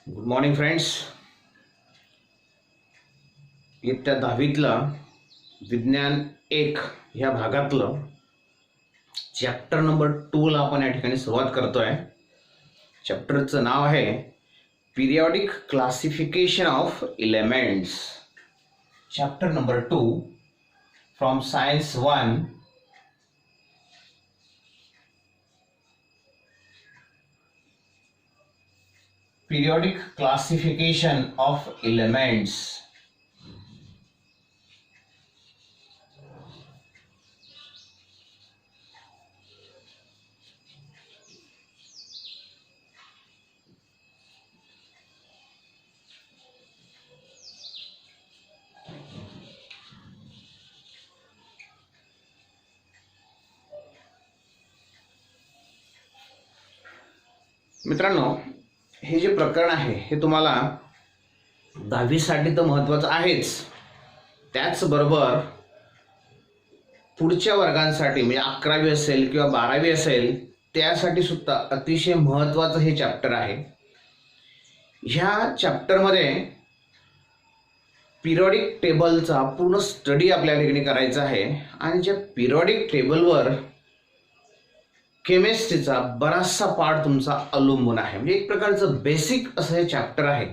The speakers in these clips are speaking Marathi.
Good morning friends. इयत्ता 10वीतला विज्ञान 1 ह्या भागातलं चॅप्टर नंबर 2 ला आपण या ठिकाणी सुरुवात करतोय. चॅप्टरचं नाव आहे periodic classification of elements. Chapter number 2 from science 1. Periodic classification of elements. मित्रांनो, हे जे प्रकरण आहे हे तुम्हाला 10वी साठी तर महत्त्वाचं आहेच, त्याचबरोबर पुढच्या वर्गांसाठी म्हणजे 11वी असेल किंवा 12वी असेल त्यासाठी सुद्धा अतिशय महत्त्वाचं हे चॅप्टर आहे. ह्या चॅप्टरमध्ये पिरियॉडिक टेबलचा पूर्ण स्टडी आपल्या ठिकाणी करायचा आहे आणि ज्या पिरियॉडिक टेबलवर केमिस्ट्रीचा बराचसा पार्ट तुमचा अवलंबून आहे. म्हणजे एक प्रकारचं बेसिक असं हे चॅप्टर आहे.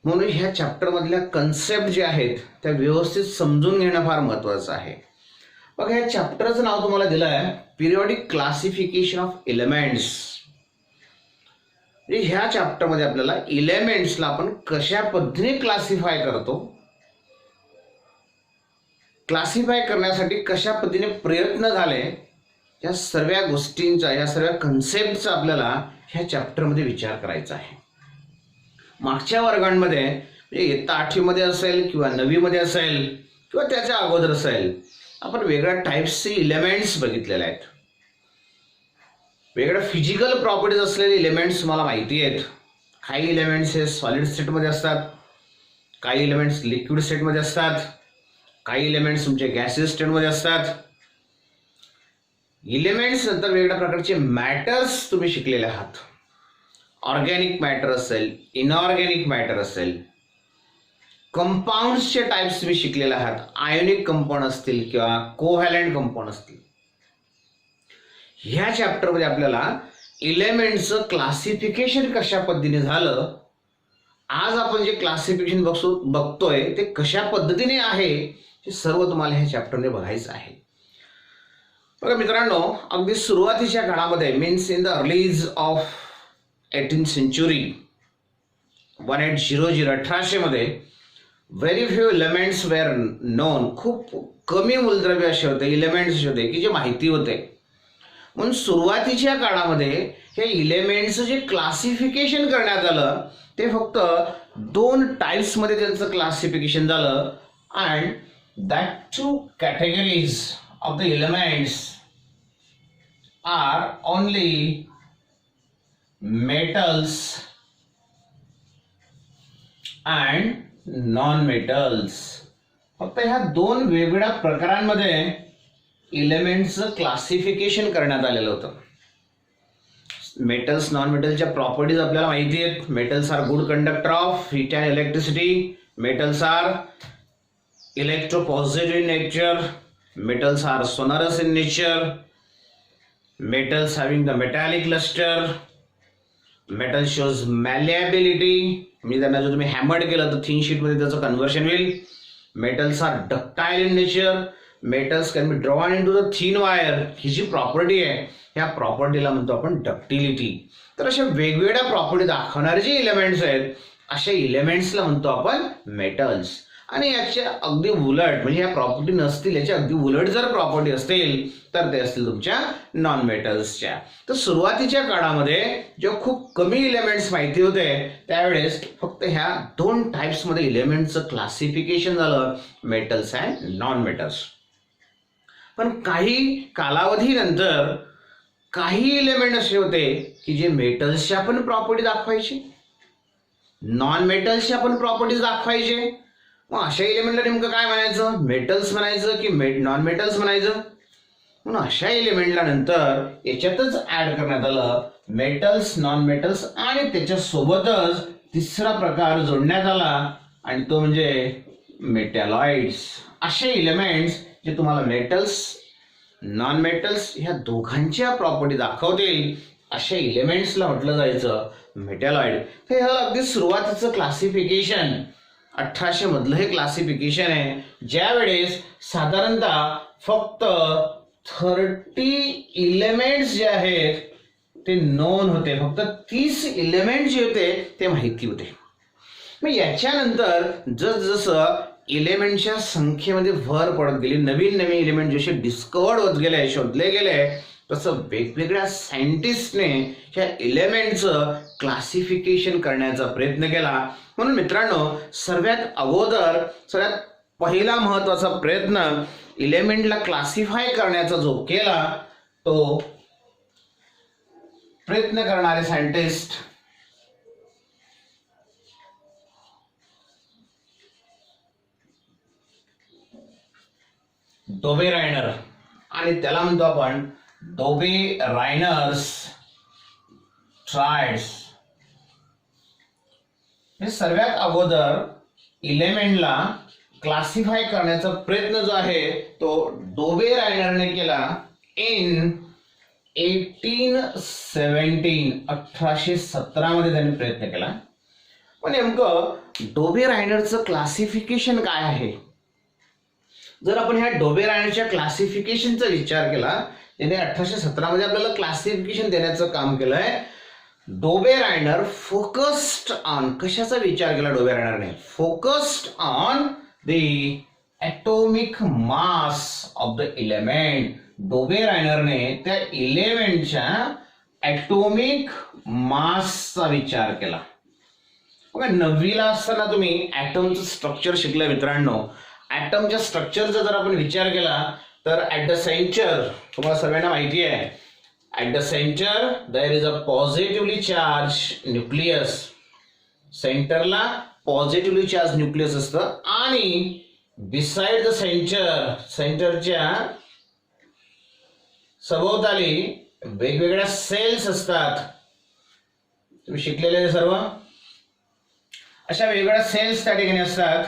म्हणून ह्या चॅप्टरमधल्या कन्सेप्ट जे आहेत त्या व्यवस्थित समजून घेणं फार महत्त्वाचं आहे. बघा, ह्या चॅप्टरचं नाव तुम्हाला दिलं आहे पिरियॉडिक क्लासिफिकेशन ऑफ एलिमेंट्स. म्हणजे ह्या चॅप्टरमध्ये आपल्याला एलिमेंट्सला आपण कशा पद्धतीने क्लासिफाय करतो, क्लासिफाय करण्यासाठी कशा पद्धतीने प्रयत्न झाले, या सर्व गोष्टींचा, या सर्व कन्सेप्टचा आपल्याला ह्या चॅप्टरमध्ये विचार करायचा आहे. मागच्या वर्गांमध्ये म्हणजे इयत्ता 8वी मध्ये असेल किंवा 9वी मध्ये असेल किंवा त्याच्या अगोदर असेल, आपण वेगळ्या टाइप्सचे एलिमेंट्स बघितलेले आहेत. वेगळ्या फिजिकल प्रॉपर्टीज असलेले एलिमेंट्स तुम्हाला माहिती आहेत. काही एलिमेंट्स हे सॉलिड स्टेटमध्ये असतात, काही एलिमेंट्स लिक्विड स्टेटमध्ये असतात, काही एलिमेंट्स तुमचे गॅसियस स्टेटमध्ये असतात. एलिमेंट्स नंतर वेगवेगळ्या प्रकारचे मॅटर्स तुम्ही शिकलेले आहात. ऑर्गॅनिक मॅटर असेल, इनऑर्गॅनिक मॅटर असेल, कंपाऊंड्सचे टाइप्स तुम्ही शिकलेले आहात. आयोनिक कंपाऊंड असतील किंवा कोव्हॅलंट कंपाऊंड असतील. ह्या चॅप्टरमध्ये आपल्याला एलिमेंट्सचं क्लासिफिकेशन कशा पद्धतीने झालं, आज आपण जे क्लासिफिकेशन बघतोय ते कशा पद्धतीने आहे, हे सर्व तुम्हाला ह्या चॅप्टरमध्ये बघायचं आहे. बघा मित्रांनो, अगदी सुरुवातीच्या काळामध्ये means in the earlies of 18th century 1800 मध्ये very few elements were known. खूप कमी मूलद्रव्य असे होते, एलिमेंट्स होते की जे माहिती होते. म्हणून सुरुवातीच्या काळामध्ये हे एलिमेंट्सचं जे क्लासिफिकेशन करण्यात आलं ते फक्त 2 टाइप्समध्ये त्यांचं क्लासिफिकेशन झालं. And that 2 categories of the elements are only metals and non-metals. फक्त ह्या 2 वेगवेगळ्या प्रकारांमध्ये एलिमेंट्सचं क्लासिफिकेशन करण्यात आलेलं होतं. मेटल्स, नॉन मेटलच्या प्रॉपर्टीज आपल्याला माहिती आहेत. Metals are good conductor of heat and electricity. Metals are electropositive in nature. Metals are sonorous in nature. Metals having the metallic luster. Metal shows malleability. म्हणजे त्यांना जर तुम्ही हॅमर्ड केलं तर थिन शीट मध्ये त्याचं कन्व्हर्शन होईल. Metals are ductile in nature. Metals can be drawn into the thin wire. ही जी प्रॉपर्टी आहे ह्या प्रॉपर्टीला म्हणतो आपण डक्टिलिटी. तर अशा वेगवेगळ्या प्रॉपर्टी दाखवणारे जे एलिमेंट्स आहेत अशा एलिमेंट्सला म्हणतो आपण मेटल्स. आणि याच्या अगदी उलट म्हणजे ह्या प्रॉपर्टी नसतील, याच्या अगदी उलट जर प्रॉपर्टी असतील तर ते असतील तुमच्या नॉन मेटल्सच्या. तर सुरुवातीच्या काळामध्ये जेव्हा खूप कमी एलिमेंट्स माहिती होते त्यावेळेस फक्त ह्या 2 टाइप्समध्ये एलिमेंट्सचं क्लासिफिकेशन झालं, मेटल्स अँड नॉन मेटल्स. पण काही कालावधीनंतर काही एलिमेंट असे होते की जे मेटल्सच्या पण प्रॉपर्टी दाखवायचे, नॉन मेटल्सच्या पण प्रॉपर्टीज दाखवायचे. मग अशा एलिमेंटला नेमकं काय म्हणायचं, मेटल्स म्हणायचं की नॉन मेटल्स म्हणायचं. म्हणून अशा एलिमेंटला नंतर याच्यातच ऍड करण्यात आलं मेटल्स, नॉन मेटल्स आणि त्याच्या सोबतच तिसरा प्रकार जोडण्यात आला आणि तो म्हणजे मेटॅलॉइड्स. असे इलेमेंट्स जे तुम्हाला मेटल्स, नॉन मेटल्स ह्या दोघांच्या प्रॉपर्टी दाखवतील अशा इलेमेंट्सला म्हटलं जायचं मेटॅलॉइड. तर ह्याला अगदी सुरुवातीचं क्लासिफिकेशन 1800 मधलं हे क्लासिफिकेशन आहे, ज्यावेळेस साधारणतः फक्त 30 इलेमेंट्स जे आहेत ते नोन होते. फक्त 30 इलेमेंट जे होते ते माहिती होते. मग याच्यानंतर जसजसं इलेमेंटच्या संख्येमध्ये भर पडत गेली, नवीन नवीन इलेमेंट जसे डिस्कवर्ड होत गेले, शोधले गेले, तसं वेगवेगळ्या सायंटिस्टने ह्या इलेमेंटचं क्लासिफिकेशन करण्याचा प्रयत्न केला. म्हणून मित्रांनो, सगळ्यात पहिला महत्वाचा प्रयत्न इलेमेंटला क्लासिफाय करण्याचा जो केला तो प्रयत्न करणारे सायंटिस्ट डोबेरायनर आणि त्याला म्हणतो आपण डोबेरायनर्स ट्रायड्स. हे सर्वात अगोदर इलेमेंटला क्लासिफाय करण्याचा प्रयत्न जो आहे तो डोबेरायनरने केला इन 1817 मध्ये त्यांनी प्रयत्न केला. पण नेमकं डोबेरायनरचं क्लासिफिकेशन काय आहे? जर आपण ह्या डोबेरायनरच्या क्लासिफिकेशनचा विचार केला, त्याने 1817 मध्ये आपल्याला क्लासिफिकेशन देण्याचं काम केलंय. डोबेरायनर फोकस्ड ऑन, कशाचा विचार केला डोबेरायनरने? Focused on the atomic mass of the element. डोबेरायनरने त्या एलिमेंटच्या ॲटॉमिक मासचा विचार केला. बघा, 9वीला असताना तुम्ही ॲटमचं स्ट्रक्चर शिकलं मित्रांनो. ॲटमच्या स्ट्रक्चरचा जर आपण विचार केला तर ॲट द सेंटर, तुम्हाला सर्वांना माहिती आहे, at the centre there is a positively charge nucleus. सेंटरला पॉझिटिव्हली चार्ज न्यूक्लियस असतं आणि बिसाइड द सेंटर, सेंटरच्या सभोवताली वेगवेगळ्या सेल्स असतात. तुम्ही शिकलेले सर्व अशा वेगवेगळ्या सेल्स त्या ठिकाणी असतात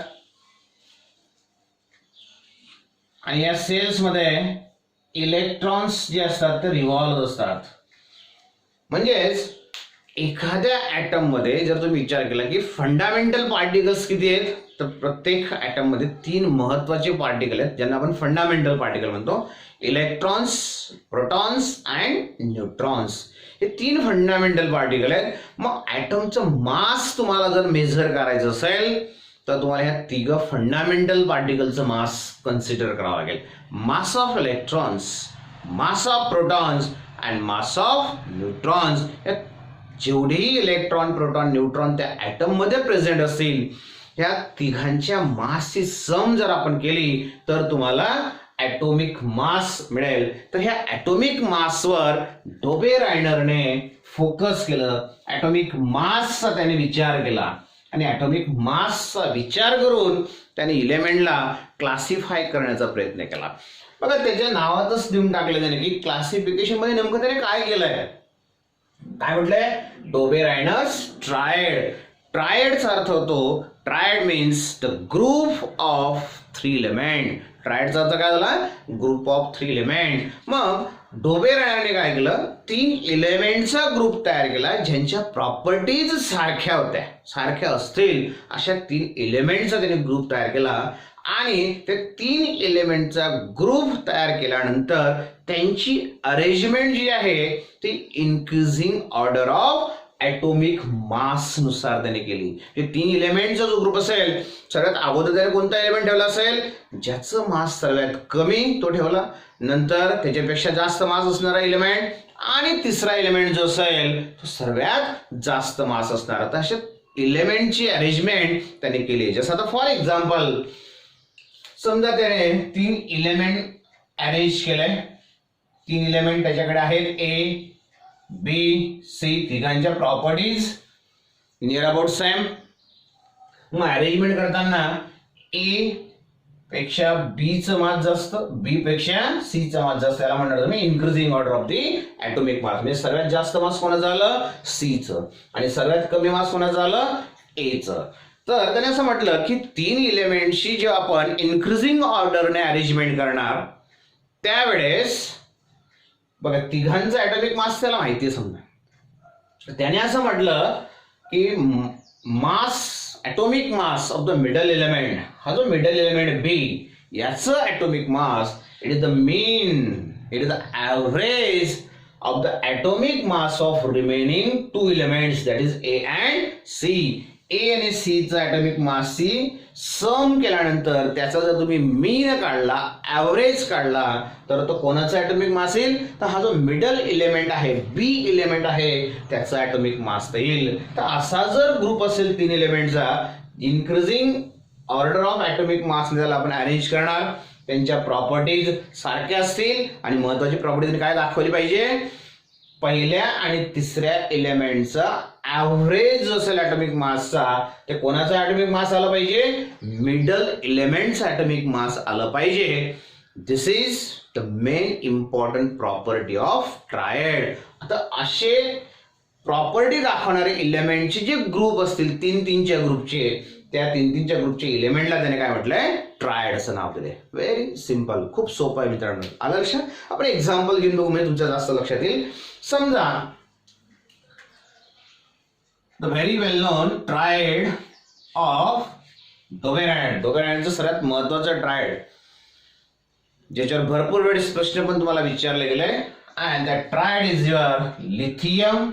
आणि या सेल्स मध्ये इलेक्ट्रॉन्स जे असतात ते रिव्हॉल्व असतात. म्हणजेच एखाद्या ॲटम मध्ये जर तुम्ही विचार केला की फंडामेंटल पार्टिकल्स किती आहेत, तर प्रत्येक ॲटम मध्ये 3 महत्वाचे पार्टिकल आहेत ज्यांना आपण फंडामेंटल पार्टिकल म्हणतो. इलेक्ट्रॉन्स, प्रोटॉन्स अँड न्यूट्रॉन्स, हे 3 फंडामेंटल पार्टिकल आहेत. मग ॲटमचं मास तुम्हाला जर मेजर करायचं असेल तर तुम्हाला ह्या 3 फंडामेंटल पार्टिकलचं मास कन्सिडर करावं लागेल. Mass of electrons, mass of protons and mass of neutrons. जेवढेही इलेक्ट्रॉन, प्रोटॉन, न्यूट्रॉन त्या ॲटम मध्ये प्रेझेंट असतील, ह्या तिघांच्या मासची सम जर आपण केली तर तुम्हाला ॲटॉमिक मास मिळेल. तर ह्या ॲटॉमिक मासवर डोबेरायनरने फोकस केलं. ॲटॉमिक मासचा त्याने विचार केला आणि ॲटॉमिक मासचा विचार करून त्याने इलेमेंटला क्लासिफाय करण्याचा प्रयत्न केला. बघा, त्याच्या नावातच देऊन टाकलं त्याने की क्लासिफिकेशन मध्ये नेमकं त्याने काय केलंय, काय म्हटलंय? डोबेरायनर्स ट्रायड. ट्रायडचा अर्थ होतो, triad means the group of 3 element. ट्रायडचा अर्थ काय झाला? Group of 3 element. मग डोबेरायनरने काय केलं? 3 एलिमेंटचा ग्रुप तयार केला ज्यांच्या प्रॉपर्टीज सारख्या होत्या, सारख्या असतील अशा 3 एलिमेंटचा त्याने ग्रुप तयार केला आणि ते 3 एलिमेंटचा ग्रुप तयार केल्यानंतर त्यांची अरेंजमेंट जी आहे ती इन्क्रीजिंग ऑर्डर ऑफ ॲटॉमिक मास नुसार त्याने केली. हे 3 एलिमेंटचा जो ग्रुप असेल, सगळ्यात अगोदर त्याने कोणता एलिमेंट ठेवला असेल? ज्याचं मास सर्वात कमी तो ठेवला, नंतर त्याच्यापेक्षा जास्त मास असणारा एलिमेंट आणि तिसरा एलिमेंट जो असेल तो सर्वात जास्त मास असणारा. तर अशा एलिमेंटची अरेंजमेंट त्याने केली. जसं आता फॉर एक्झाम्पल समजा त्याने 3 एलिमेंट अरेंज केले. 3 एलिमेंट त्याच्याकडे आहेत, ए, बी, सी. तिघांच्या प्रॉपर्टीज नियर अबाउट सेम. मग अरेंजमेंट करताना ए पेक्षा बीचं मास जास्त, बी पेक्षा सीचं मास जास्त, याला म्हणणार तुम्ही increasing order of the atomic mass. म्हणजे सर्वात जास्त मास कोणाचं झालं, सीचं, आणि सर्वात कमी मास कोणाचं झालं, एचं. तर त्याने असं म्हटलं की तीन इलेमेंटची जेव्हा आपण इन्क्रीजिंग ऑर्डरने अरेंजमेंट करणार त्यावेळेस बघा तिघांचा ऍटॉमिक मास त्याला माहिती आहे. समजा त्याने असं म्हटलं की mass, atomic mass of the middle element, हा जो मिडल एलिमेंट बी याचं atomic mass, it is the mean, it is the average of the atomic mass of remaining two elements, that is a and c. A आणि सी चा ॲटॉमिक मास सी सम केल्यानंतर त्याचा जर तुम्ही मीन काढला, ॲव्हरेज काढला, तर तो कोणाचा ॲटॉमिक मास येईल, तर हा जो मिडल एलिमेंट आहे, बी एलिमेंट आहे, त्याचा ॲटॉमिक मास येईल. तर असा जर ग्रुप असेल तीन एलिमेंटचा, increasing order of atomic mass त्याला आपण अरेंज करणार, त्यांच्या प्रॉपर्टीज सारख्या असतील, आणि महत्वाची प्रॉपर्टीज काय दाखवली पाहिजे, पहिल्या आणि तिसऱ्या एलिमेंटचा ॲव्हरेज असेल ॲटॉमिक मासचा, ते कोणाचा ॲटॉमिक मास आला पाहिजे, मिडल एलिमेंटचा ॲटॉमिक मास आला पाहिजे. This is the main important property of triad. आता असे प्रॉपर्टी दाखवणारे एलिमेंटचे जे ग्रुप असतील तीनच्या ग्रुपचे, त्या तीनच्या ग्रुपचे एलिमेंटला त्याने काय म्हटलंय, ट्रायड असं नाव दिलंय. व्हेरी सिम्पल, खूप सोपं आहे मित्रांनो. आलं लक्षात. आपण एक्झाम्पल घेऊन बघू म्हणजे तुमच्या जास्त लक्षात येईल. समजा the very well known triad of Dobereiner. डोबेरायडचं सर्वात महत्वाचं ट्रायड, ज्याच्यावर भरपूर वेळेस प्रश्न पण तुम्हाला विचारले गेले. And that triad is your lithium.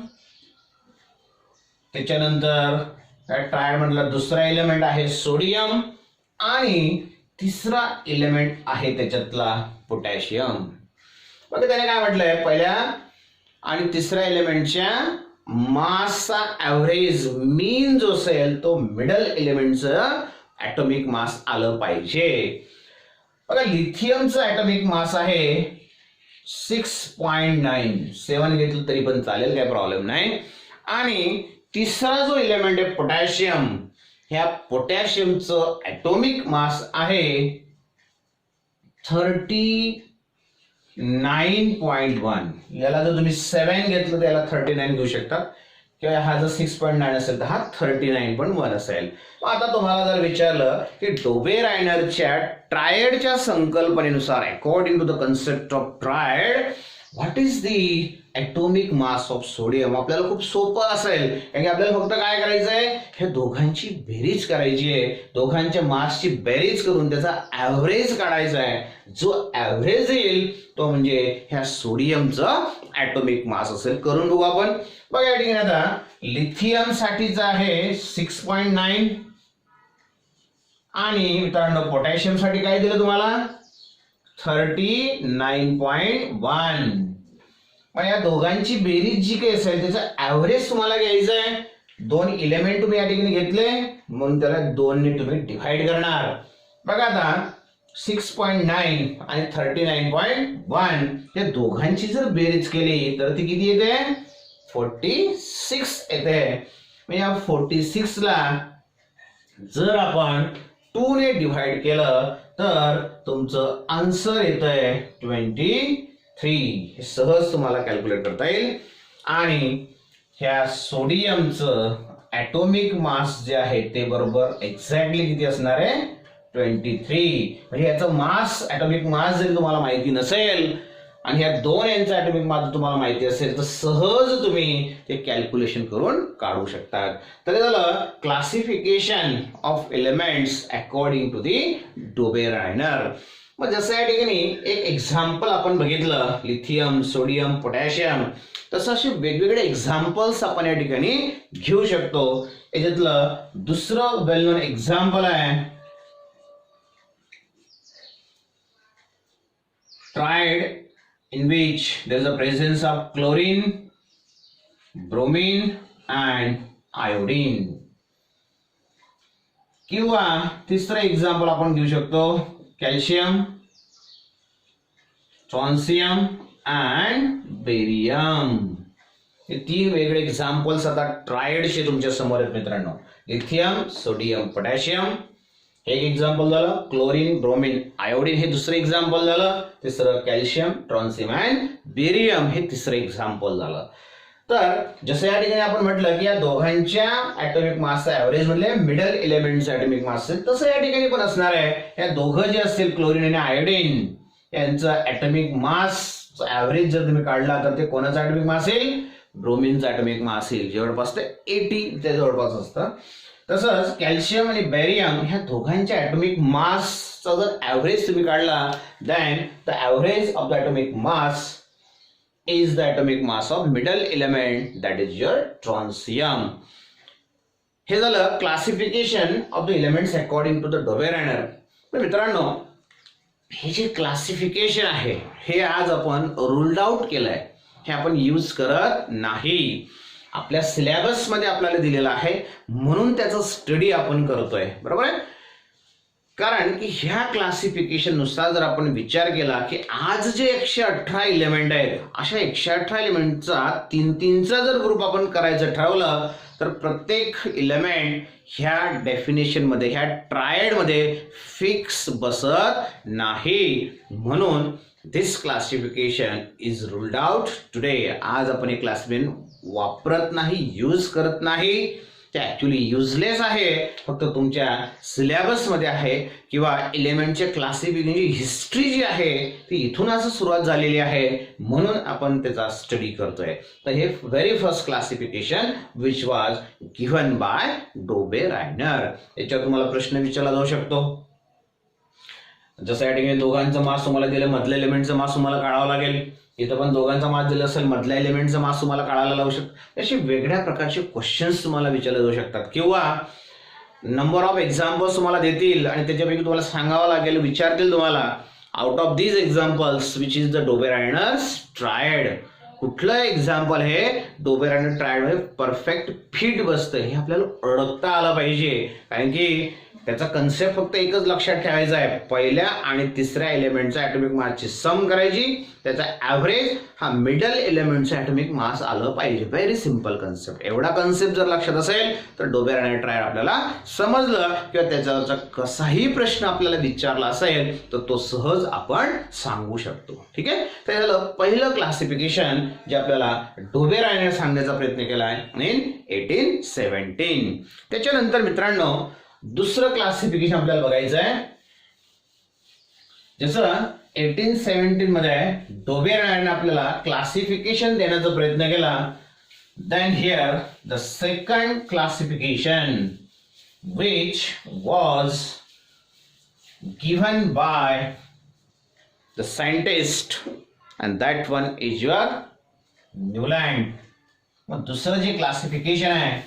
त्याच्यानंतर त्या ट्रायड मधला दुसरा एलिमेंट आहे सोडियम, आणि तिसरा एलिमेंट आहे त्याच्यातला पोटॅशियम. बघा त्याने काय म्हटलंय, पहिल्या आणि तिसऱ्या एलिमेंटच्या मासचा ॲव्हरेज मीन जो असेल तो मिडल एलिमेंटचं ॲटॉमिक मास आलं पाहिजे. बघा लिथियमचा ॲटॉमिक मास आहे 6.9, 7 घेतलं तरी पण चालेल, काही प्रॉब्लेम नाही. आणि तिसरा जो एलिमेंट आहे पोटॅशियम, ह्या पोटॅशियमचं ॲटॉमिक मास आहे 39.1. याला जर तुम्ही 7 घेतलं तर याला 39 घेऊ शकता, किंवा हा जर 6.9 असेल तर हा 39.1 असेल. आता तुम्हाला जर विचारलं की डोबेरायनरच्या ट्रायडच्या संकल्पनेनुसार, according to the concept of triad, what is the atomic mass of sodium, आपल्याला खूप सोपं असेल, कारण की आपल्याला फक्त काय करायचंय, हे दोघांची बेरीज करायची आहे. दोघांच्या मासची बेरीज करून त्याचा ॲव्हरेज काढायचा आहे. जो ॲव्हरेज येईल तो म्हणजे ह्या सोडियमचं ॲटॉमिक मास असेल. करून बघू आपण. बघा या ठिकाणी आता लिथियम साठीचा आहे 6.9, आणि मित्रांनो पोटॅशियम साठी काय दिलं तुम्हाला, 39.1. मग या दोघांची बेरीज जी काही असेल त्याचा ॲव्हरेज तुम्हाला घ्यायचं आहे. दोन एलिमेंट तुम्ही या ठिकाणी घेतले म्हणून त्याला 2 ने तुम्ही डिव्हाइड करणार. बघा आता 6.9 आणि 39.1 या दोघांची जर बेरीज केली तर ती किती येते, 46 येते. मग या 46 ला जर आपण 2 ने डिव्हाइड केलं तर तुमचं आन्सर येतंय 23. हे सहज तुम्हाला कॅल्क्युलेट करता येईल. आणि ह्या सोडियमचं ॲटॉमिक मास जे आहे ते बरोबर एक्झॅक्टली किती असणार आहे, 23. म्हणजे याचं मास, ॲटॉमिक मास जरी तुम्हाला माहिती नसेल आणि ह्या दोन यांचा ॲटॉमिक मास तुम्हाला माहिती असेल तर सहज तुम्ही ते कॅल्क्युलेशन करून काढू शकता. तर झालं classification of elements according to the Dobereiner. मग जसं या ठिकाणी एक एक्झाम्पल आपण बघितलं, लिथियम, सोडियम, पोटॅशियम, तसं असे वेगवेगळे एक्झाम्पल्स आपण या ठिकाणी घेऊ शकतो. याच्यातलं दुसरं वेल नोन एक्झाम्पल आहे triad, in which there is a presence of chlorine, bromine and iodine. किंवा तिसरं एक्झाम्पल आपण घेऊ शकतो कॅल्शियम, स्ट्रॉन्शियम अँड बेरियम. हे 3 वेगळे एक्झाम्पल्स आता ट्रायडचे तुमच्या समोर आहेत मित्रांनो. लिथियम, सोडियम, पोटॅशियम, एक एक्झाम्पल झालं क्लोरीन, ब्रोमीन, आयोडीन हे दुसरं एक्झाम्पल झालं. तिसरं कॅल्शियम, ट्रॉन्सियम अँड बेरियम हे तिसरं एक्झाम्पल झालं. तर जसं या ठिकाणी आपण म्हटलं की या दोघांच्या ऍटॉमिक मासचा ऍव्हरेज म्हणजे मिडल एलिमेंटचा ऍटॉमिक मास असेल, तसं या ठिकाणी पण असणार आहे. या दोघं जे असतील क्लोरीन आणि आयोडीन यांचं ऍटॉमिक मास ऍव्हरेज जर तुम्ही काढला तर ते कोणाचा ऍटॉमिक मास येईल? ब्रोमीनचा ऍटॉमिक मास येईल. जवळपास ते 80 त्या जवळपास असतं. तसंच कॅल्शियम आणि बेरियम ह्या दोघांच्या ऍटॉमिक मासचा जर ऍव्हरेज तुम्ही काढला then the average of the atomic mass is the atomic mass of middle element, that is your strontium. हे झालं classification of the elements according to the Dobereiner. तर मित्रांनो हे जे क्लासिफिकेशन आहे हे आज आपण रूल्ड आउट केलंय, हे आपण यूज करत नाही. आपल्या सिलेबस मध्ये आपल्याला दिलेलं आहे म्हणून त्याचा स्टडी आपण करतोय, बरोबर आहे. कारण की ह्या क्लासिफिकेशन नुसार जर आपण विचार केला की आज जे 118 एलिमेंट आहेत अशा 118 एलिमेंटचा तीनचा जर ग्रुप आपण करायचं ठरवलं तर प्रत्येक एलिमेंट ह्या डेफिनेशन मध्ये ह्या ट्रायड मध्ये फिक्स बसत नाही. म्हणून this classification is ruled out today. आज आपण हे क्लासिफिकेशन वापरत नाही, यूज करत नाही. ते ऍक्च्युली युजलेस आहे, फक्त तुमच्या सिलेबस मध्ये आहे किंवा एलिमेंटचे क्लासिफिकेशनची हिस्ट्री जी आहे ती इथून असं सुरुवात झालेली आहे म्हणून आपण त्याचा स्टडी करतोय. तर हे very first classification which was given by Dobereiner. याच्यावर तुम्हाला प्रश्न विचारला जाऊ शकतो. जसं या ठिकाणी दोघांचं मास तुम्हाला दिलं, मधल्या एलिमेंटचं मास तुम्हाला काढावं लागेल. इथं पण दोघांचा मास दिला असेल, मधल्या एलिमेंटचा मास तुम्हाला काढायला लावू शकतो. असे वेगळ्या प्रकारचे क्वेश्चन्स तुम्हाला विचारले जाऊ शकतात किंवा नंबर ऑफ एक्झाम्पल्स तुम्हाला देतील आणि त्याच्यापैकी तुम्हाला सांगावं लागेल, विचारतील तुम्हाला out of these examples which is the Dobereiner's triad. कुठलं एक्झाम्पल हे डोबेरायनर ट्रायड मध्ये परफेक्ट फिट बसतं हे आपल्याला ओळखता आलं पाहिजे. कारण की त्याचा कन्सेप्ट फक्त एकच लक्षात ठेवायचा आहे, पहिल्या आणि तिसऱ्या एलिमेंटचा ऍटॉमिक मासची सम करायची, त्याचा ऍव्हरेज हा मिडल एलिमेंटचा ऍटॉमिक मास आलं पाहिजे. Very simple concept. एवढा कन्सेप्ट जर लक्षात असेल तर डोबेरायनर ट्रायड आपल्याला समजलं किंवा त्याच्यावरचा कसाही प्रश्न आपल्याला विचारला असेल तर तो सहज आपण सांगू शकतो. ठीक आहे. तर झालं पहिलं क्लासिफिकेशन जे आपल्याला डोबेरायनर सांगण्याचा प्रयत्न केला आहे इन 1817. त्याच्यानंतर मित्रांनो दुसरं क्लासिफिकेशन आपल्याला बघायचं आहे. जसं 1817 मध्ये डोबेरायनरने आपल्याला क्लासिफिकेशन देण्याचा प्रयत्न केला. Then here the second classification which was given by the scientist and that one is your न्यूलँड. मग दुसरं जे क्लासिफिकेशन आहे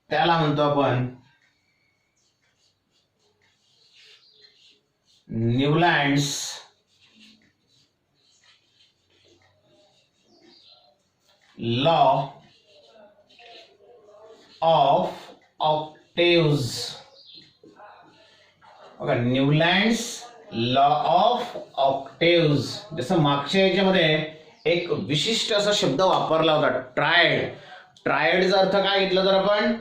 त्याला म्हणतो आपण न्यूलँड्स लॉ ऑफ ऑक्टेव्स. बघा न्यूलँड्स लॉ ऑफ ऑक्टेव्स. जसं मागच्या याच्यामध्ये एक विशिष्ट असा शब्द वापरला होता ट्रायड. ट्रायडचा अर्थ काय घेतला तर आपण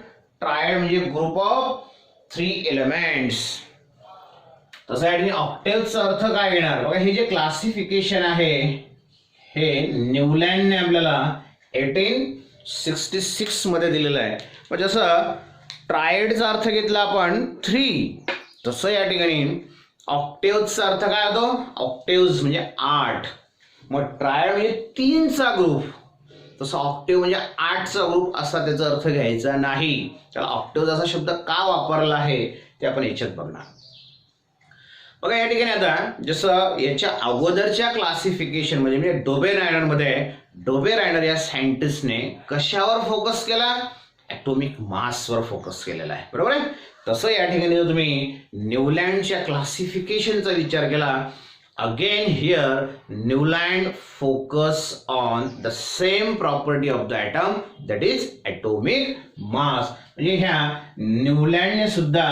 ट्रायड म्हणजे ग्रुप ऑफ 3 एलिमेंट्स. तसं या ऑक्टेव्हचा अर्थ काय येणार बघा. हे जे क्लासिफिकेशन आहे हे न्यूलँडने आपल्याला 1866 मध्ये दिलेलं आहे. मग जसं ट्रायडचा अर्थ घेतला आपण 3 तसं या ठिकाणी ऑक्टेव्हचा अर्थ काय होतो. ऑक्टेव्स म्हणजे 8. मग ट्रायड म्हणजे 3चा ग्रुप, तसं ऑक्टेव्ह म्हणजे 8चा ग्रुप असा त्याचा अर्थ घ्यायचा नाही. त्याला ऑक्टेव्ह असा शब्द का वापरला आहे ते आपण याच्यात बघणार. बघा या ठिकाणी आता जसं याच्या अगोदरच्या क्लासिफिकेशन म्हणजे डोबेरायनर मध्ये डोबेरायनर या सायंटिस्टने कशावर फोकस केला, ॲटॉमिक मासवर फोकस केलेला आहे, बरोबर आहे. तसं या ठिकाणी जर तुम्ही न्यूलँडच्या क्लासिफिकेशनचा विचार केला, again here Newland focus on the same property of the atom that is atomic mass. म्हणजे ह्या न्यूलँडने सुद्धा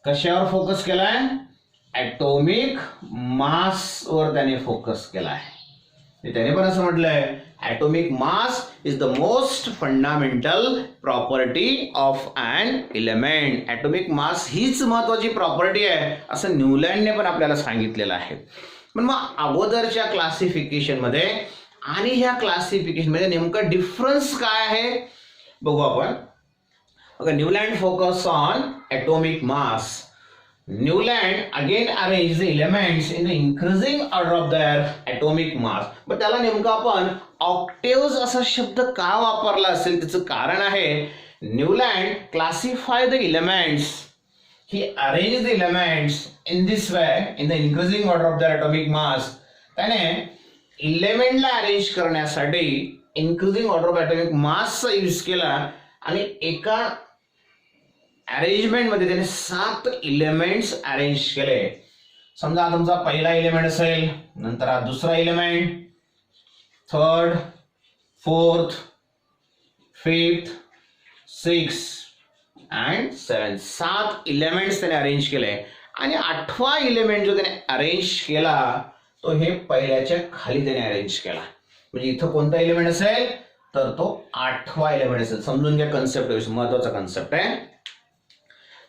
कशावर फोकस केलाय, ॲटॉमिक मासवर त्याने फोकस केला आहे. त्याने पण असं म्हटलंय atomic mass is the most fundamental property of an element. atomic mass हीच महत्वाची प्रॉपर्टी आहे असं न्यूलँडने पण आपल्याला सांगितलेलं आहे. पण मग अगोदरच्या क्लासिफिकेशन मध्ये आणि ह्या क्लासिफिकेशन मध्ये नेमका डिफरन्स काय आहे बघू आपण. बघा, Newland focus on atomic mass. Newland again arranged the elements in the increasing order of their atomic mass. पण त्याला नेमकं आपण ऑक्टेव्स असा शब्द का वापरला असेल त्याचं कारण आहे Newland classify the elements. He arranged the elements in this way in the increasing order of their atomic mass. त्याने एलिमेंटला अरेंज करण्यासाठी इन्क्रीजिंग ऑर्डर ऑफ atomic मासचा यूज केला आणि एका अरेंजमेंट मध्ये त्याने 7 एलिमेंट्स अरेंज केले. समजा तुमचा पहिला एलिमेंट असेल, नंतर हा दुसरा element, third, fourth, fifth, six and 7. 7 elements त्याने अरेंज केले आणि 8वा एलिमेंट जो त्याने अरेंज केला तो हे पहिल्याच्या खाली त्याने अरेंज केला. म्हणजे इथं कोणता एलिमेंट असेल तर तो 8वा एलिमेंट असेल. समजून घ्या कन्सेप्ट, महत्वाचा कन्सेप्ट आहे.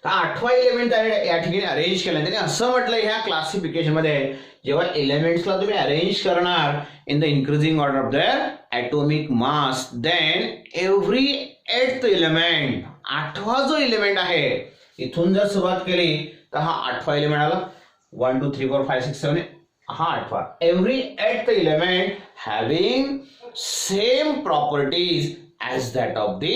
तर 8वा एलिमेंट या ठिकाणी अरेंज केला. त्याने असं म्हटलं ह्या क्लासिफिकेशन मध्ये जेव्हा एलिमेंट्सला तुम्ही अरेंज करणार in the increasing order of their atomic mass, then every 8th element, 8वा जो एलिमेंट आहे इथून जर सुरुवात केली तर हा 8वा एलिमेंट आला. 1 2 3 4 5 6 7 हा 8वा. Every 8th element having same properties as that of the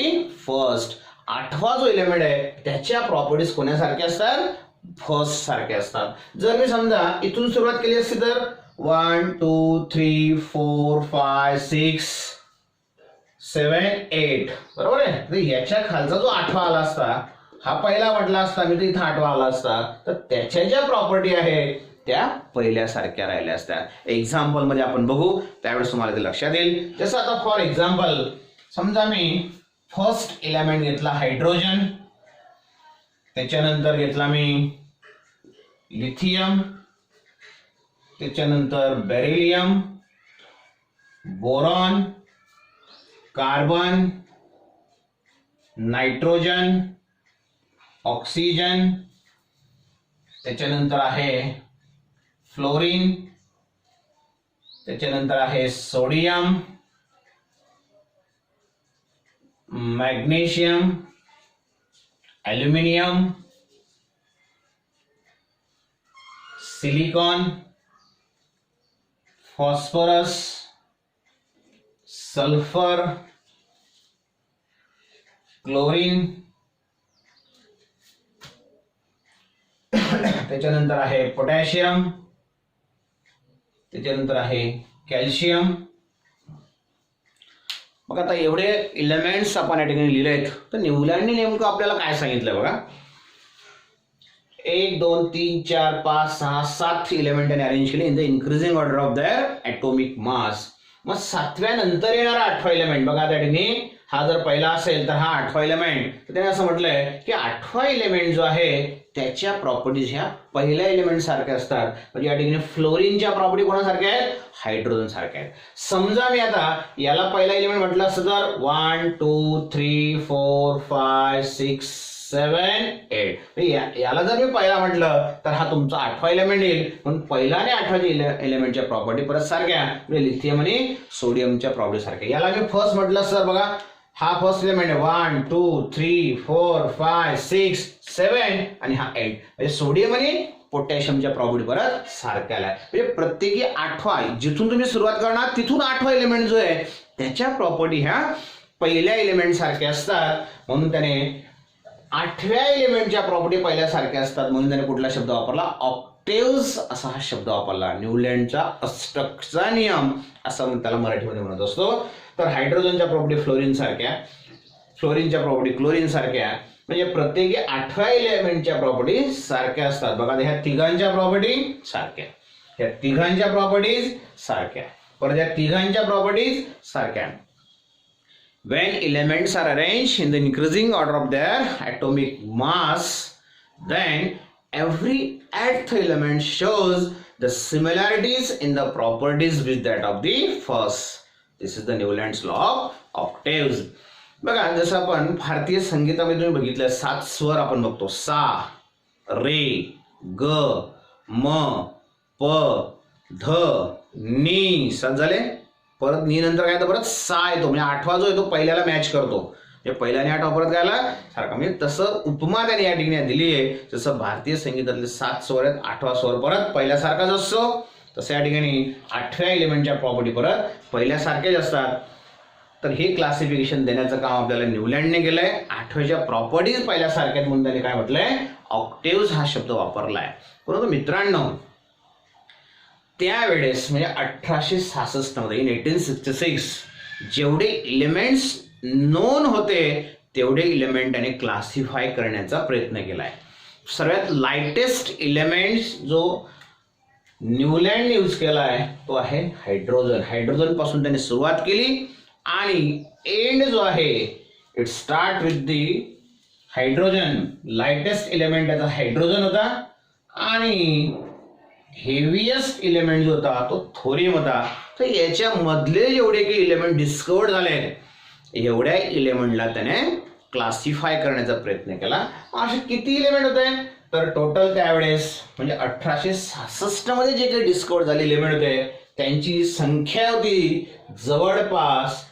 first. 8वा जो एलिमेंट आहे त्याच्या प्रॉपर्टीज कोणासारख्या असतात, फर्स्ट सारख्या असतात. जर मी समजा इथून सुरुवात केली असती तर 1 2 3 4 5 6 7 8 बरोबर आहे. तर याच्या खालचा जो 8वा आला असता, हा पहिला म्हटला असता मी तर इथं 8वा आला असता, तर त्याच्या ज्या प्रॉपर्टी आहे त्या पहिल्यासारख्या राहिल्या असत्या. एक्झाम्पल मध्ये आपण बघू त्यावेळेस तुम्हाला ते लक्षात येईल. जसं आता फॉर एक्झाम्पल समजा मी फर्स्ट एलिमेंट घेतला हायड्रोजन, त्याच्यानंतर घेतला मी लिथियम, त्याच्यानंतर beryllium, boron, carbon, nitrogen, oxygen, त्याच्यानंतर आहे फ्लोरीन, त्याच्यानंतर आहे sodium, magnesium, aluminium, silicon, phosphorus, sulphur, chlorine, त्याच्यानंतर आहे पोटॅशियम, त्याच्यानंतर आहे कॅल्शियम. मग आता एवढे एलिमेंट्स आपण या ठिकाणी लिहिले आहेत. तर न्यूलँडने नेमकं आपल्याला काय सांगितलं बघा, 1 2 3 4 5 6 7 एलिमेंटने अरेंज केले in the increasing order of their atomic मास. मग 7व्या नंतर येणारा 8वा एलिमेंट बघा, त्या ठिकाणी हा जर पहिला असेल तर हा 8वा एलिमेंट. तर त्याने असं म्हटलंय की 8वा एलिमेंट जो आहे त्याच्या प्रॉपर्टीज ह्या पहिल्या एलिमेंट सारख्या असतात. म्हणजे या ठिकाणी फ्लोरीनच्या प्रॉपर्टी कोणासारख्या आहेत, हायड्रोजन सारख्या आहेत. समजा मी आता याला पहिला एलिमेंट म्हटलं असतं तर 1 2 3 4 5 6 7 8. याला जर मी पहिला म्हटलं तर हा तुमचा 8वा एलिमेंट येईल. पण पहिला आणि 8व्या एलिमेंटच्या प्रॉपर्टी परत सारख्या, म्हणजे लिथियम आणि सोडियमच्या प्रॉपर्टी सारख्या. याला मी फर्स्ट म्हटलं सर बघा, हा फर्स्ट एलिमेंट आहे 1 2 3 4 5 6 7 आणि हा 8. म्हणजे सोडियम आणि पोटॅशियमच्या प्रॉपर्टी परत सारख्या आहे. म्हणजे प्रत्येकी 8वा जिथून तुम्ही सुरुवात करणार तिथून 8वा एलिमेंट जो आहे त्याच्या प्रॉपर्टी ह्या पहिल्या एलिमेंट सारख्या असतात. म्हणून त्याने 8व्या एलिमेंटच्या प्रॉपर्टी पहिल्यासारख्या असतात म्हणून त्याने कुठला शब्द वापरला, ऑक्टेव्स असा हा शब्द वापरला. न्यूलँडचा अष्टकचा नियम असं त्याला मराठीमध्ये म्हणत असतो. तर हायड्रोजनच्या प्रॉपर्टी फ्लोरीन सारख्या, फ्लोरीनच्या प्रॉपर्टी क्लोरीन सारख्या, म्हणजे प्रत्येकी 8व्या एलिमेंटच्या प्रॉपर्टी सारख्या असतात. बघा ह्या तिघांच्या प्रॉपर्टी सारख्या, ह्या तिघांच्या प्रॉपर्टीज सारख्या, परत या तिघांच्या प्रॉपर्टीज सारख्या. When elements are arranged in the increasing order of their atomic mass, then every 8th element shows the similarities in the properties with that of the first. This is the Newlands law of octaves. बघा जसं आपण भारतीय संगीतामध्ये तुम्ही बघितलं 7 स्वर आपण बघतो. सा, रे, ग, म, प, ध, नी. 7 झाले. परत नी नंतर काय तर परत सा येतो, म्हणजे 8वा जो येतो पहिल्याला मॅच करतो. म्हणजे पहिल्याने 8वा परत काय आला सारखा. म्हणजे तसं उपमा त्याने या ठिकाणी दिली आहे. जसं भारतीय संगीतातले 7 स्वर आहेत, 8वा स्वर परत पहिल्यासारखाच असतो, तसं या ठिकाणी 8व्या एलिमेंटच्या प्रॉपर्टी परत पहिल्यासारखेच असतात. तर हे क्लासिफिकेशन देण्याचं काम आपल्याला न्यूलँडने केलंय. 8व्याच्या प्रॉपर्टीज पहिल्यासारख्यात म्हणून त्याने काय म्हटलंय, ऑक्टेव्स हा शब्द वापरलाय. परंतु मित्रांनो त्यावेळेस म्हणजे 1866 मध्ये इन 1866 जेवढे इलेमेंट्स नोन होते तेवढे इलेमेंट त्याने क्लासिफाय करण्याचा प्रयत्न केलाय. सर्वात लाइटेस्ट इलेमेंट्स जो न्यूलँड यूज केला आहे तो आहे हायड्रोजन. हायड्रोजन पासून त्याने सुरुवात केली आणि एंड जो आहे it start with the hydrogen. Lightest element त्याचा हायड्रोजन होता आणि हेवीएस्ट इलेमेंट जो होता तो थोरियम होता. तर याच्यामधले जेवढे काही इलेमेंट डिस्कवर्ड झाले एवढ्या इलेमेंटला त्याने क्लासिफाय करण्याचा प्रयत्न केला. असे किती इलेमेंट होते तर टोटल त्यावेळेस म्हणजे 1866 मध्ये जे काही डिस्कवर्ड झाले इलेमेंट होते त्यांची संख्या होती जवळपास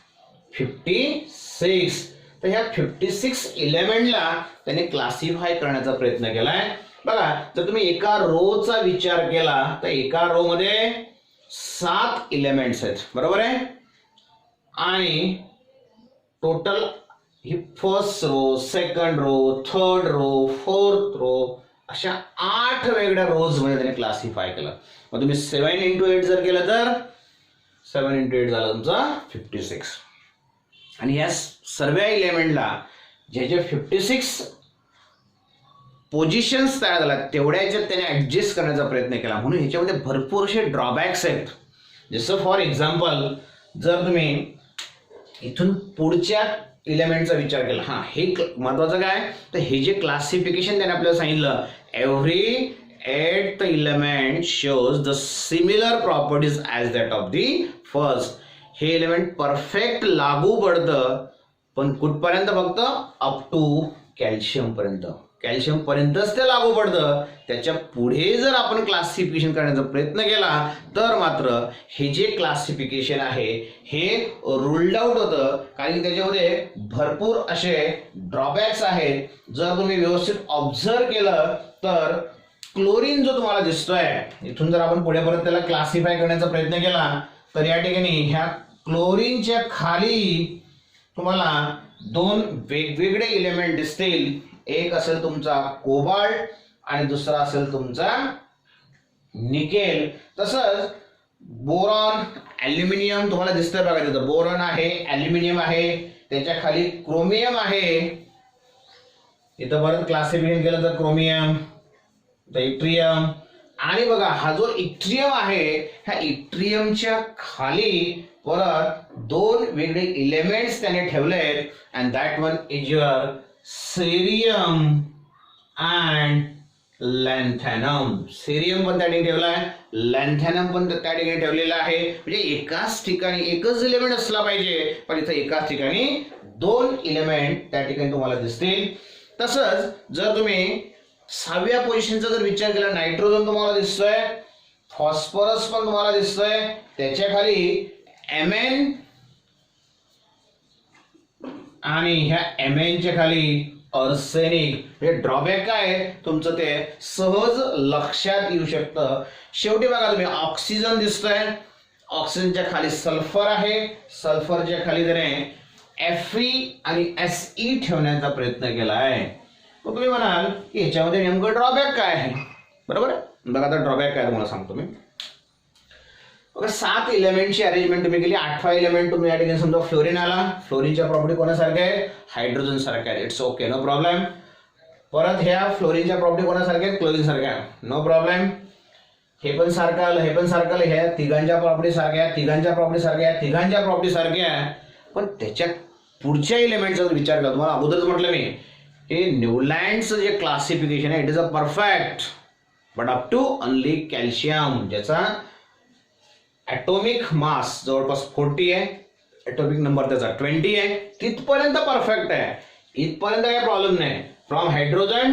56. तर ह्या 56 इलेमेंटला त्याने क्लासिफाय करण्याचा प्रयत्न केलाय. बघा जर तुम्ही एका रोचा विचार केला तर एका रो मध्ये 7 इलेमेंट्स आहेत, बरोबर आहे. आणि टोटल ही first row, second row, third row, fourth row अशा 8 वेगळ्या रोज मध्ये त्याने क्लासिफाय केलं. मग तुम्ही 7 into 8 जर केलं तर 7 into 8 झालं तुमचा 56. आणि या सर्व इलेमेंटला जे जे 56 पोझिशन्स तयार झाल्या तेवढ्या याच्यात त्याने ऍडजस्ट करण्याचा प्रयत्न केला. म्हणून ह्याच्यामध्ये भरपूर असे ड्रॉबॅक्स आहेत. जसं फॉर एक्झाम्पल जर तुम्ही इथून पुढच्या इलेमेंटचा विचार केला, हा हे महत्वाचं काय तर हे जे क्लासिफिकेशन त्याने आपल्याला सांगितलं every 8th element shows the similar properties as that of the first. हे एलिमेंट परफेक्ट लागू पडतं पण कुठपर्यंत फक्त अप टू कॅल्शियम पर्यंत. कॅल्शियम पर्यंतच ते लागू पडतं. त्याच्या पुढे जर आपण क्लासिफिकेशन करण्याचा प्रयत्न केला तर मात्र हे जे क्लासिफिकेशन आहे हे रुल्ड आउट होतं, कारण की त्याच्यामध्ये भरपूर असे ड्रॉबॅक्स आहेत. जर तुम्ही व्यवस्थित ऑब्झर्व केलं तर क्लोरीन जो तुम्हाला दिसतोय इथून जर आपण पुढे परत त्याला क्लासिफाय करण्याचा प्रयत्न केला तर या ठिकाणी ह्या क्लोरीनच्या खाली तुम्हाला 2 वेगवेगळे इलेमेंट दिसतील. एक असेल तुमचा कोबाल्ट आणि दुसरा असेल तुमचा निकेल. तसंच बोरॉन, ॲल्युमिनियम तुम्हाला दिसतंय बघा, तिथं बोरॉन आहे, ॲल्युमिनियम आहे, त्याच्या खाली क्रोमियम आहे. इथं परत क्लासिफिकेशन केलं तर क्रोमियम, इट्रियम आणि बघा हा जो इट्रियम आहे ह्या इट्रियमच्या खाली परत 2 वेगळे इलेमेंट्स त्याने ठेवले आहेत. And that one is your cerium and lanthanum. Cerium पण त्या ठिकाणी ठेवलाय, लॅन्थॅनम पण त्या ठिकाणी ठेवलेला आहे. म्हणजे एकाच ठिकाणी एकच इलेमेंट असला पाहिजे पण इथं एकाच ठिकाणी 2 इलेमेंट त्या ठिकाणी तुम्हाला दिसतील. तसंच जर तुम्ही 6व्या पोझिशनचा जर विचार केला नायट्रोजन तुम्हाला दिसतोय, फॉस्फरस पण तुम्हाला दिसतोय, त्याच्या खाली Mn आणि ह्या Mn च्या खाली अर्सेनिक. हे ड्रॉबॅक काय तुमचं ते सहज लक्षात येऊ शकतं. शेवटी बघा तुम्ही ऑक्सिजन दिसतोय, ऑक्सिजनच्या खाली सल्फर आहे, सल्फरच्या खाली त्याने Fe आणि Se ठेवण्याचा प्रयत्न केला आहे. मग तुम्ही म्हणाल की ह्याच्यामध्ये नेमकं ड्रॉबॅक काय आहे, बरोबर. बघा आता ड्रॉबॅक काय तुम्हाला सांगतो मी. बघा 7 इलेमेंटची अरेंजमेंट तुम्ही केली. 8वा इलेमेंट तुम्ही या ठिकाणी समजा फ्लोरीन आला. फ्लोरीनच्या प्रॉपर्टी कोणासारख्या आहे, हायड्रोजन सारख्या आहे. It's okay, no problem. परत ह्या फ्लोरीनच्या प्रॉपर्टी कोणासारख्या आहेत, क्लोरीन सारख्या, नो प्रॉब्लेम. हे पण सारखं आलं, हे पण सारखं आलं. ह्या तिघांच्या प्रॉपर्टी सारख्या, तिघांच्या प्रॉपर्टी सारख्या, तिघांच्या प्रॉपर्टी सारख्या. पण त्याच्या पुढच्या इलेमेंटचा जर विचार केला, तुम्हाला अगोदरच म्हटलं मी हे न्यूलँडचं जे क्लासिफिकेशन आहे it is a perfect but up to only calcium, ज्याचा ॲटॉमिक मास जवळपास 40 आहे ॲटॉमिक नंबर त्याचा 20 आहे, तिथपर्यंत परफेक्ट आहे, इथपर्यंत काही प्रॉब्लेम नाही. From hydrogen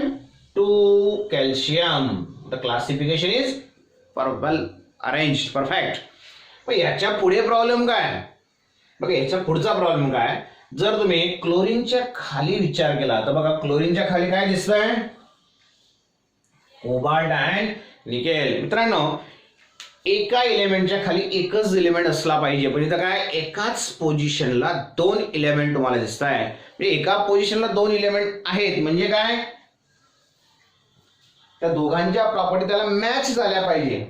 two calcium the classification is well arrange, perfect. पण याच्या पुढे प्रॉब्लेम काय बघा, याच्या पुढचा प्रॉब्लेम काय, जर तुम्ही क्लोरीनच्या खाली विचार केला तर बघा क्लोरीनच्या खाली काय दिसतंय, कोबाल्ट अँड निकेल. मित्रांनो एका इलेमेंटच्या खाली एकच इलेमेंट असला पाहिजे, पण इथं काय एकाच पोझिशनला 2 इलेमेंट तुम्हाला दिसत आहे. म्हणजे एका पोझिशनला 2 इलेमेंट आहेत म्हणजे काय, त्या दोघांच्या प्रॉपर्टी त्याला मॅच झाल्या पाहिजे.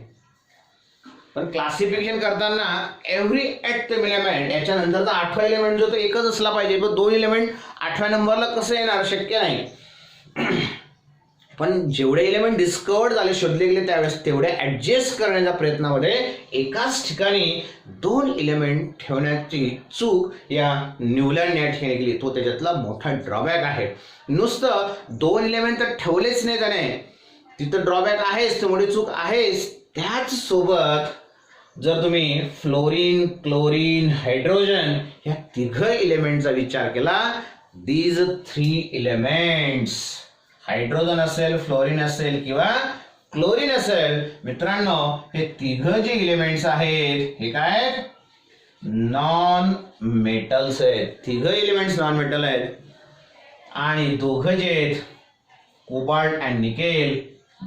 पण क्लासिफिकेशन करताना एव्हरी 8th इलेमेंट याच्यानंतरचा 8वा इलेमेंट जो तो एकच असला पाहिजे, पण 2 इलेमेंट 8व्या नंबरला कसं येणार, शक्य नाही. पण जेवढे इलेमेंट डिस्कवर्ड झाले, शोधले गेले त्यावेळेस तेवढे ऍडजस्ट करण्याच्या प्रयत्नामध्ये एकाच ठिकाणी 2 इलेमेंट ठेवण्याची चूक या न्यूलँड या ठिकाणी केली. तो त्याच्यातला मोठा ड्रॉबॅक आहे. नुसतं 2 इलेमेंट तर ठेवलेच नाही त्याने, तिथं ड्रॉबॅक आहेच, त्यामुळे चूक आहेच. त्याच सोबत जर तुम्ही फ्लोरीन, क्लोरीन, हायड्रोजन या 3 इलेमेंटचा विचार केला, दीज 3 इलेमेंट्स, हायड्रोजन असेल, फ्लोरीन असेल किंवा क्लोरीन असेल, मित्रांनो हे 3 जे इलेमेंट्स आहेत हे काय नॉन मेटल्स आहेत. 3 इलेमेंट्स नॉन मेटल आहेत आणि 2 जे आहेत cobalt and nickel,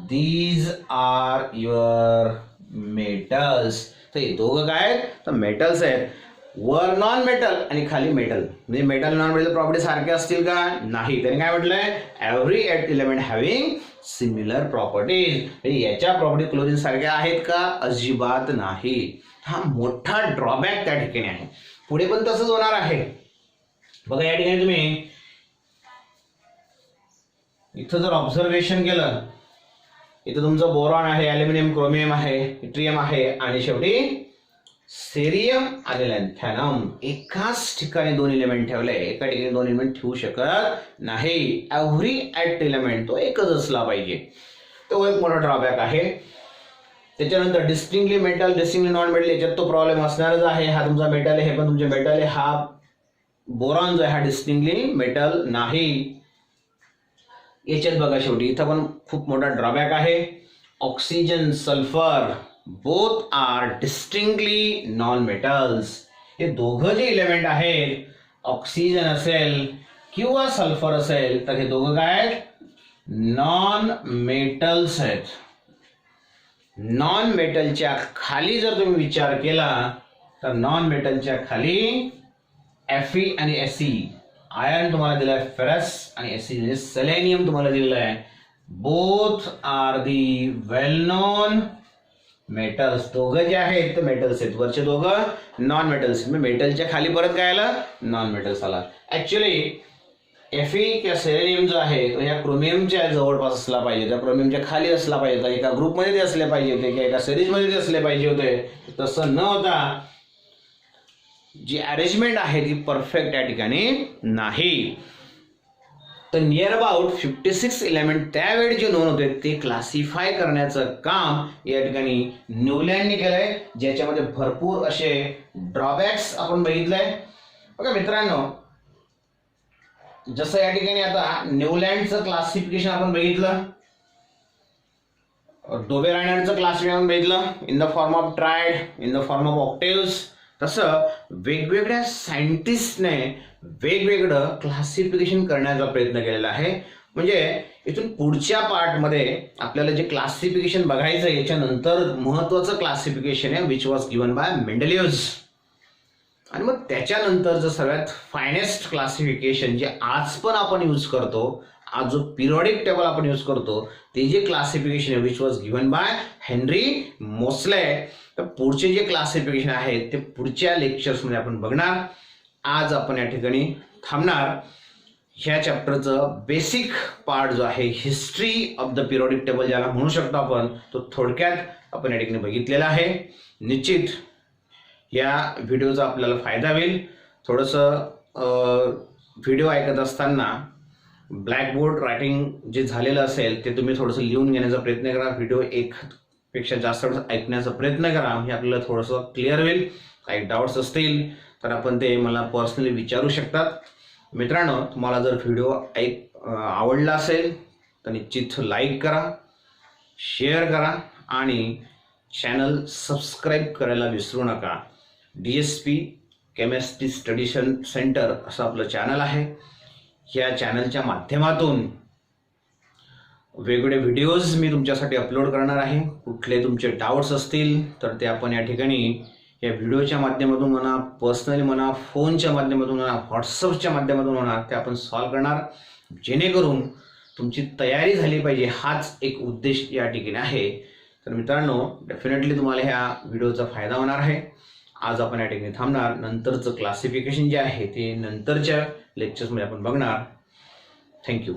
these are your metals. तर हे 2 काय आहेत तर मेटल्स आहेत. वर नॉन मेटल आणि खाली मेटल, म्हणजे मेटल नॉन मेटल प्रॉपर्टी सारखे असतील का, नाही. त्याने काय म्हटलंय, every 8th element having similar properties. याच्या प्रॉपर्टी क्लोरीन सारख्या आहेत का, अजिबात नाही. हा मोठा ड्रॉबॅक त्या ठिकाणी आहे. पुढे पण तसंच होणार आहे. बघा या ठिकाणी तुम्ही इथं जर ऑब्झर्वेशन केलं, इथं तुमचं बोरॉन आहे, ॲल्युमिनियम, क्रोमियम आहे, इट्रियम आहे आणि शेवटी सेरियम आणि लॅन्थॅनम. एकाच ठिकाणी 2 इलेमेंट ठेवले, एका ठिकाणी 2 इलेमेंट ठेवू शकत नाही. एव्हरी 8th इलेमेंट तो एकच असला पाहिजे. तो एक मोठा ड्रॉबॅक आहे. त्याच्यानंतर distinctly metal, distinctly non metal, याच्यात तो प्रॉब्लेम असणारच आहे. हा तुमचा मेटल आहे, हे पण तुमचे मेटल आहे. हा बोरॉन जो आहे हा डिस्टिंक्टली मेटल नाही. याच्यात बघा शेवटी इथं पण खूप मोठा ड्रॉबॅक आहे. Oxygen, sulphur both are distinctly non metals. हे 2 जे इलेमेंट आहेत, ऑक्सिजन असेल किंवा सल्फर असेल, तर हे 2 काय आहेत, नॉन मेटल्स आहेत. नॉन मेटलच्या खाली जर तुम्ही विचार केला तर नॉन मेटलच्या खाली Fe आणि Se, आयर्न तुम्हाला दिलं आहे फेरस आणि Fe सेलेनियम तुम्हाला दिलेलं आहे. Both are the well non metals. 2 जे आहेत ते मेटल्स आहेत, वरचे 2 नॉन मेटल्स. मेटलच्या खाली परत काय आलं, नॉन मेटल्स आला. ऍक्च्युली Fe किंवा सेलेनियम जो आहे तो या क्रोमियमच्या जवळपास असला पाहिजे, त्या क्रोमियमच्या खाली असला पाहिजे, तर एका ग्रुपमध्ये ते असले पाहिजे होते किंवा एका सिरीजमध्ये ते असले पाहिजे होते. तसं न होता जी अरेंजमेंट आहे ती परफेक्ट या ठिकाणी नाही. तर नियर अबाउट 56 इलेमेंट त्यावेळी जे नोंद होते ते क्लासिफाय करण्याचं काम या ठिकाणी न्यूलँडने केलंय, ज्याच्यामध्ये भरपूर असे ड्रॉबॅक्स आपण बघितलंय. बघा मित्रांनो, जसं या ठिकाणी आता न्यूलँडचं क्लासिफिकेशन आपण बघितलं, डोबेरायनरचं क्लासिफिकेशन बघितलं in the form of triad, in the form of octaves, तसं वेगवेगळ्या सायंटिस्टने वेगवेगळं क्लासिफिकेशन करण्याचा प्रयत्न केलेला आहे. म्हणजे इथून पुढच्या पार्टमध्ये आपल्याला जे क्लासिफिकेशन बघायचं आहे, याच्यानंतर महत्त्वाचं क्लासिफिकेशन आहे विच वॉज गिवन बाय मेंडेलिव्ह. आणि मग त्याच्यानंतरचं सगळ्यात फायनेस्ट क्लासिफिकेशन जे आज पण आपण यूज करतो, आज जो पिरियडिक टेबल आपण यूज करतो, ते जे क्लासिफिकेशन आहे which was given by Henry Moseley. तर पुढचे जे क्लासिफिकेशन आहे ते पुढच्या लेक्चर्समध्ये आपण बघणार. आज आपण या ठिकाणी थांबणार. ह्या चॅप्टरचं बेसिक पार्ट जो आहे history of the periodic table ज्याला म्हणू शकतो आपण, तो थोडक्यात आपण या ठिकाणी बघितलेला आहे. निश्चित या व्हिडिओचा आपल्याला फायदा होईल. थोडंसं व्हिडिओ ऐकत असताना ब्लॅकबोर्ड रायटिंग जे झालेलं असेल ते तुम्ही थोडंसं लिहून घेण्याचा प्रयत्न करा. व्हिडिओ एकपेक्षा जास्त ऐकण्याचा प्रयत्न करा, हे आपल्याला थोडंसं क्लिअर होईल. काही डाऊट्स असतील तर आपण ते मला पर्सनली विचारू शकतात. मित्रांनो, तुम्हाला जर व्हिडिओ आवडला असेल तर निश्चित लाईक करा, शेअर करा आणि चॅनल सबस्क्राईब करायला विसरू नका. DSP केमिस्ट्री स्टडी सेंटर असं आपलं चॅनल आहे. या चॅनलच्या माध्यमातून वेगवेगळे व्हिडिओज मी तुमच्यासाठी अपलोड करणार आहे. कुठले तुमचे डाऊट्स असतील तर ते आपण या ठिकाणी या व्हिडिओच्या माध्यमातून म्हणा, पर्सनली म्हणा, फोनच्या माध्यमातून म्हणा, व्हॉट्सअपच्या माध्यमातून म्हणा, ते आपण सॉल्व्ह करणार, जेणेकरून तुमची तयारी झाली पाहिजे. हाच एक उद्देश या ठिकाणी आहे. तर मित्रांनो, डेफिनेटली तुम्हाला ह्या व्हिडिओचा फायदा होणार आहे. आज आपण या ठिकाणी थांबणार. नंतरचं क्लासिफिकेशन जे आहे ते नंतरच्या लेक्चर्समध्ये आपण बघणार. थँक्यू.